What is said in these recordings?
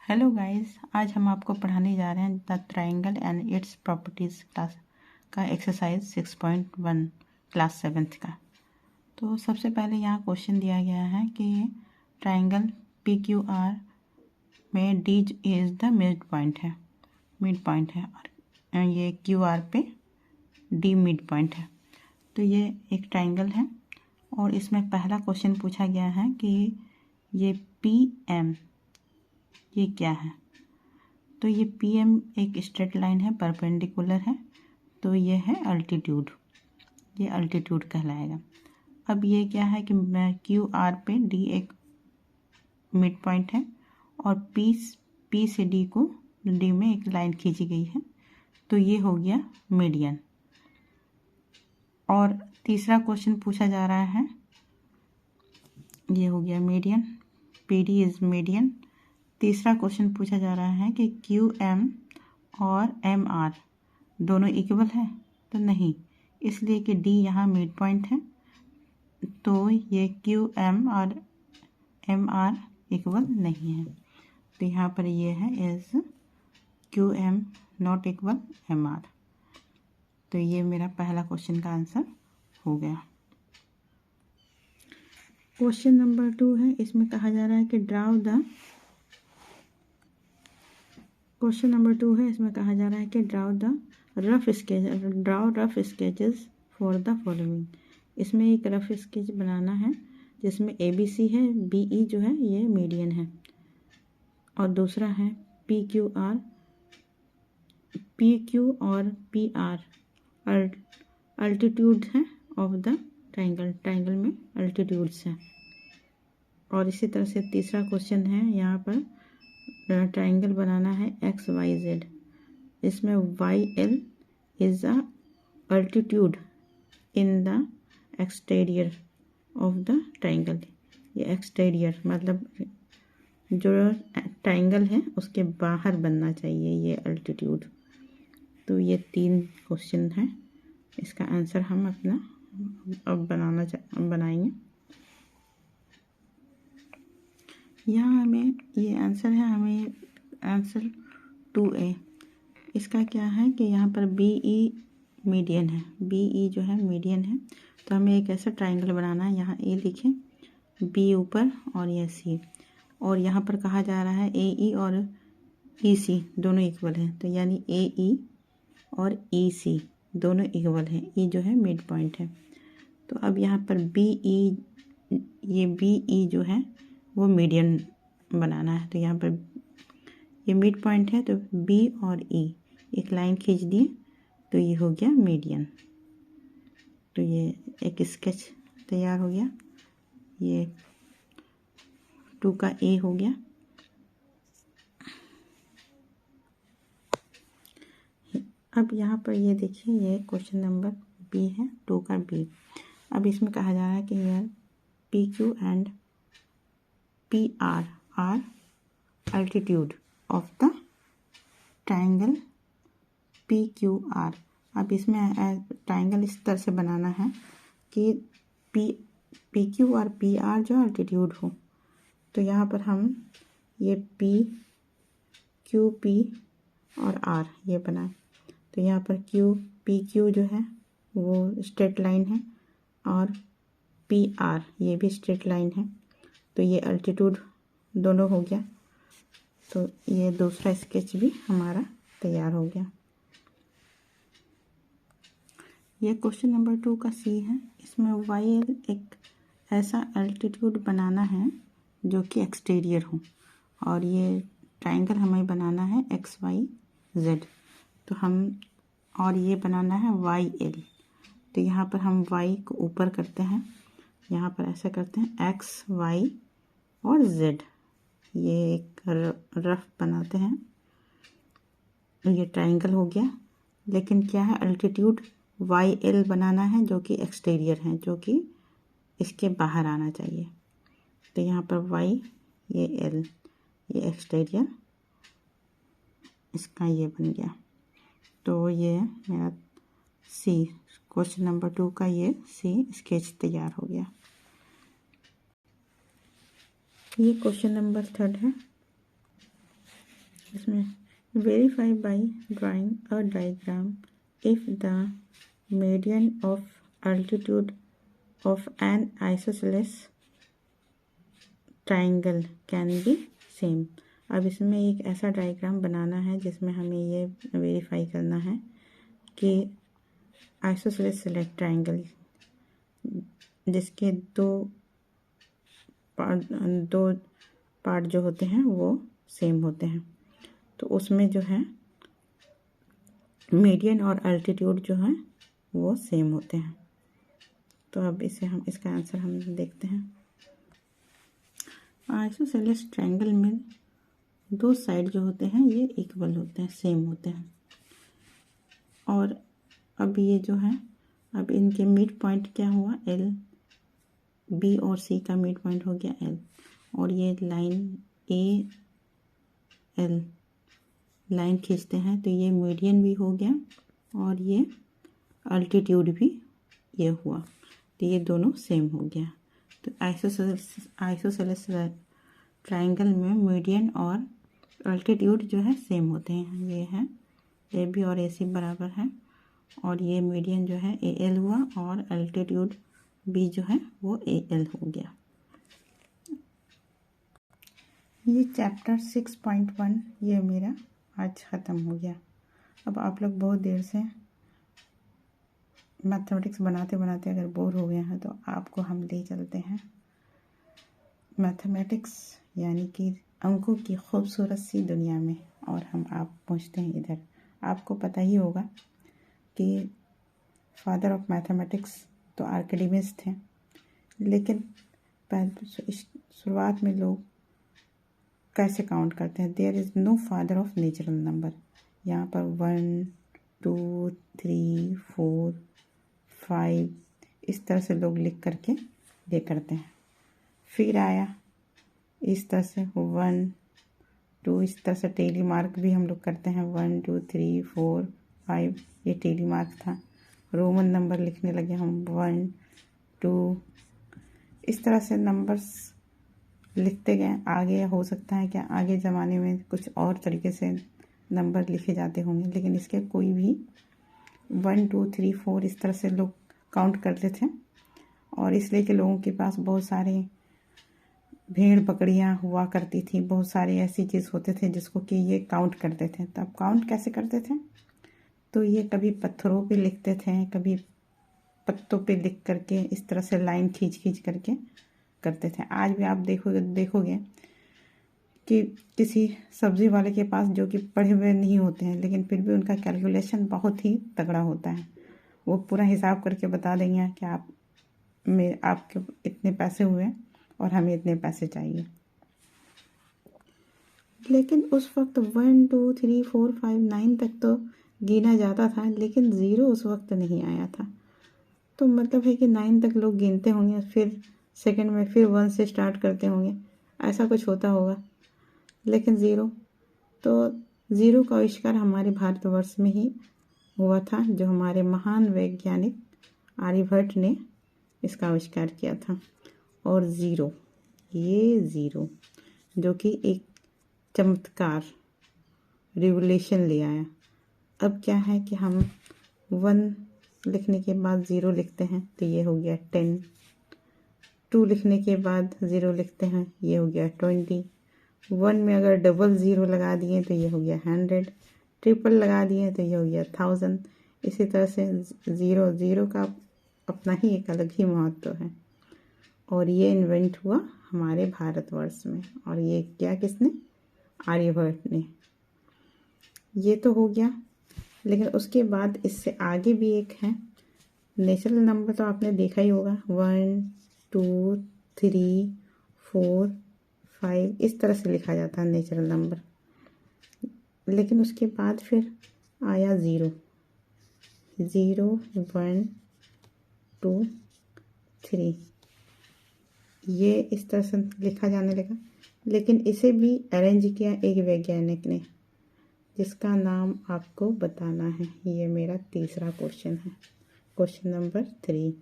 Hello guys, आज हम आपको पढ़ाने जा रहे हैं the triangle and it's properties class का एक्सरसाइज 6.1 क्लास 7th का। तो सबसे पहले यहाँ क्वेश्चन दिया गया है कि ट्राइंगल PQR में D is the mid point है और ये QR पे D मिड पॉइंट है। तो ये एक ट्राइंगल है और इसमें पहला क्वेश्चन पूछा गया है कि ये PM ये क्या है। तो ये PM एक स्ट्रेट लाइन है, परपेंडिकुलर है, तो ये है अल्टीट्यूड, ये अल्टीट्यूड कहलाएगा। अब ये क्या है कि QR पे D एक मिड पॉइंट है और P से D में एक लाइन खींची गई है, तो ये हो गया मीडियन। और तीसरा क्वेश्चन पूछा जा रहा है, ये हो गया मीडियन, PD इज़ मीडियन। तीसरा क्वेश्चन पूछा जा रहा है कि QM और MR दोनों इक्वल है, तो नहीं, इसलिए कि D यहाँ मिड पॉइंट है, तो ये QM और MR इक्वल नहीं है। तो यहाँ पर ये है is QM not equal MR। तो ये मेरा पहला क्वेश्चन का आंसर हो गया। क्वेश्चन नंबर 2 है, इसमें कहा जा रहा है कि क्वेश्चन नंबर 2 है, इसमें कहा जा रहा है कि draw rough sketches for the following. इसमें एक रफ स्केच बनाना है जिसमें ABC है, BE जो है ये मीडियन है, और दूसरा है PQ और PR अल्टीट्यूड है ऑफ द ट्राइंगल में अल्टीट्यूड्स हैं। और इसी तरह से तीसरा क्वेश्चन है, यहाँ पर ट्राइंगल बनाना है XYZ। इसमें YL is a altitude in the exterior of the triangle. ये एक्सटीरियर मतलब जो ट्राइंगल है उसके बाहर बनना चाहिए ये अल्टीट्यूड। तो ये 3 क्वेश्चन हैं, इसका आंसर हम अपना अब बनाएंगे। यहाँ हमें ये आंसर है, हमें आंसर 2A। इसका क्या है कि यहाँ पर BE मीडियन है, BE जो है मीडियन है, तो हमें एक ऐसा ट्राइंगल बनाना है। यहाँ A लिखें, B ऊपर और यह C, और यहाँ पर कहा जा रहा है AE और EC दोनों इक्वल हैं, तो यानी AE और EC दोनों इक्वल हैं, E जो है मिड पॉइंट है। तो अब यहाँ पर ये BE जो है वो मीडियन बनाना है, तो यहाँ पर ये मिड पॉइंट है, तो B और E एक लाइन खींच दिए, तो ये हो गया मीडियन। तो ये एक स्केच तैयार हो गया, ये 2 का A हो गया। अब यहाँ पर ये देखिए, ये क्वेश्चन नंबर B है, 2 का B। अब इसमें कहा जा रहा है कि यार PQ and PR are altitude of the triangle PQR। अब इसमें ट्राइंगल इस तरह से बनाना है कि PQ और PR जो अल्टीट्यूड हो, तो यहाँ पर हम ये QP और R ये बनाएं। तो यहाँ पर PQ जो है वो स्ट्रेट लाइन है और PR ये भी स्ट्रेट लाइन है, तो ये अल्टीट्यूड दोनों हो गया। तो ये दूसरा स्केच भी हमारा तैयार हो गया। ये क्वेश्चन नंबर 2 का C है, इसमें YL एक ऐसा अल्टीट्यूड बनाना है जो कि एक्सटीरियर हो, और ये ट्राइंगल हमें बनाना है XYZ। तो हम और ये बनाना है YL। तो यहाँ पर हम Y को ऊपर करते हैं, यहाँ पर ऐसा करते हैं X Y और Z, ये एक रफ बनाते हैं। ये ट्राइंगल हो गया, लेकिन क्या है अल्टीट्यूड YL बनाना है जो कि एक्सटीरियर है, जो कि इसके बाहर आना चाहिए। तो यहाँ पर Y ये L ये एक्सटीरियर, इसका ये बन गया। तो ये मेरा C क्वेश्चन नंबर 2 का ये C स्केच तैयार हो गया। ये क्वेश्चन नंबर 3 है, इसमें verify by drawing a diagram if the median of altitude of an isosceles triangle can be same. अब इसमें एक ऐसा डायग्राम बनाना है जिसमें हमें ये वेरीफाई करना है कि आइसोसेलेस ट्राइंगल जिसके दो पार्ट जो होते हैं वो सेम होते हैं, तो उसमें जो है मीडियन और अल्टीट्यूड जो है वो सेम होते हैं। तो अब इसका आंसर हम देखते हैं। आइसोसेलेस ट्रायंगल में दो साइड जो होते हैं ये इक्वल होते हैं, सेम होते हैं। और अब ये जो है, अब इनके मिड पॉइंट क्या हुआ, एल, बी और सी का मिड पॉइंट हो गया एल, और ये लाइन ए एल लाइन खींचते हैं तो ये मीडियन भी हो गया और ये अल्टीट्यूड भी ये हुआ, तो ये दोनों सेम हो गया। तो आइसोसेलेस ट्रायंगल में मीडियन और अल्टीट्यूड जो है सेम होते हैं। ये है ए बी और ए सी बराबर है, और ये मीडियन जो है ए एल हुआ और अल्टीट्यूड बी जो है वो ए एल हो गया। ये चैप्टर 6.1 ये मेरा आज ख़त्म हो गया। अब आप लोग बहुत देर से मैथमेटिक्स बनाते बनाते अगर बोर हो गए हैं तो आपको हम ले चलते हैं मैथमेटिक्स यानी कि अंकों की खूबसूरत सी दुनिया में, और आप पहुंचते हैं इधर। आपको पता ही होगा कि फादर ऑफ मैथमेटिक्स तो आर्किमिडीज थे, लेकिन शुरुआत में लोग कैसे काउंट करते हैं, there is no father of natural number. यहाँ पर 1 2 3 4 5 इस तरह से लोग लिख करके ये करते हैं। फिर आया इस तरह से 1 2, इस तरह से टेली मार्क भी हम लोग करते हैं 1 2 3 4 5, ये टेली मार्क था। रोमन नंबर लिखने लगे हम 1 2, इस तरह से नंबर्स लिखते गए। आगे हो सकता है कि आगे ज़माने में कुछ और तरीके से नंबर लिखे जाते होंगे, लेकिन इसके कोई भी 1 2 3 4 इस तरह से लोग काउंट करते थे। और इसलिए कि लोगों के पास बहुत सारे भेड़ बकरियां हुआ करती थी, बहुत सारे ऐसी चीज़ होते थे जिसको कि ये काउंट करते थे। तब काउंट कैसे करते थे, तो ये कभी पत्थरों पे लिखते थे, कभी पत्तों पे लिख करके इस तरह से लाइन खींच खींच करके करते थे। आज भी आप देखोगे कि किसी सब्जी वाले के पास, जो कि पढ़े हुए नहीं होते हैं लेकिन फिर भी उनका कैलकुलेशन बहुत ही तगड़ा होता है, वो पूरा हिसाब करके बता देंगे कि आपके इतने पैसे हुए और हमें इतने पैसे चाहिए। लेकिन उस वक्त 1 2 3 4 5 9 तक तो गिना जाता था, लेकिन ज़ीरो उस वक्त नहीं आया था। तो मतलब है कि 9 तक लोग गिनते होंगे, फिर सेकंड में फिर 1 से स्टार्ट करते होंगे, ऐसा कुछ होता होगा। लेकिन ज़ीरो का आविष्कार हमारे भारतवर्ष में ही हुआ था, जो हमारे महान वैज्ञानिक आर्यभट्ट ने इसका आविष्कार किया था। और ज़ीरो जो कि एक चमत्कार रिवोल्यूशन ले आया। अब क्या है कि हम 1 लिखने के बाद 0 लिखते हैं तो ये हो गया 10, 2 लिखने के बाद 0 लिखते हैं, ये हो गया 20, 1 में अगर डबल 0 लगा दिए तो ये हो गया 100, ट्रिपल लगा दिए तो ये हो गया 1000। इसी तरह से ज़ीरो का अपना ही एक अलग ही महत्व है। और ये इन्वेंट हुआ हमारे भारतवर्ष में, और ये क्या किसने, आर्यभट्ट ने। ये तो हो गया, लेकिन उसके बाद इससे आगे भी एक है नेचुरल नंबर, तो आपने देखा ही होगा 1 2 3 4 5 इस तरह से लिखा जाता है नेचुरल नंबर। लेकिन उसके बाद फिर आया 0 1 2 3, ये इस तरह से लिखा जाने लगा। लेकिन इसे भी अरेंज किया एक वैज्ञानिक ने, जिसका नाम आपको बताना है। ये मेरा तीसरा क्वेश्चन है, क्वेश्चन नंबर 3।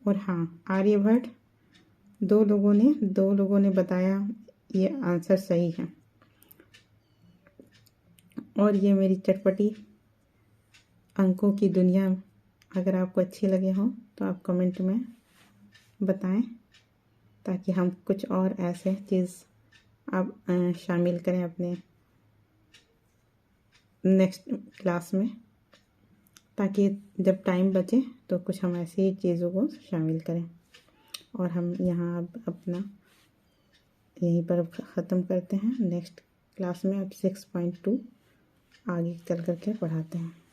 और हाँ, आर्यभट्ट दो लोगों ने बताया ये आंसर सही है। और ये मेरी चटपटी अंकों की दुनिया अगर आपको अच्छी लगे हो तो आप कमेंट में बताएं, ताकि हम कुछ और ऐसे चीज़ आप शामिल करें अपने नेक्स्ट क्लास में, ताकि जब टाइम बचे तो कुछ हम ऐसी चीज़ों को शामिल करें। और हम यहाँ अब अपना यहीं पर ख़त्म करते हैं। नेक्स्ट क्लास में अब 6.2 आगे चल कर के पढ़ाते हैं।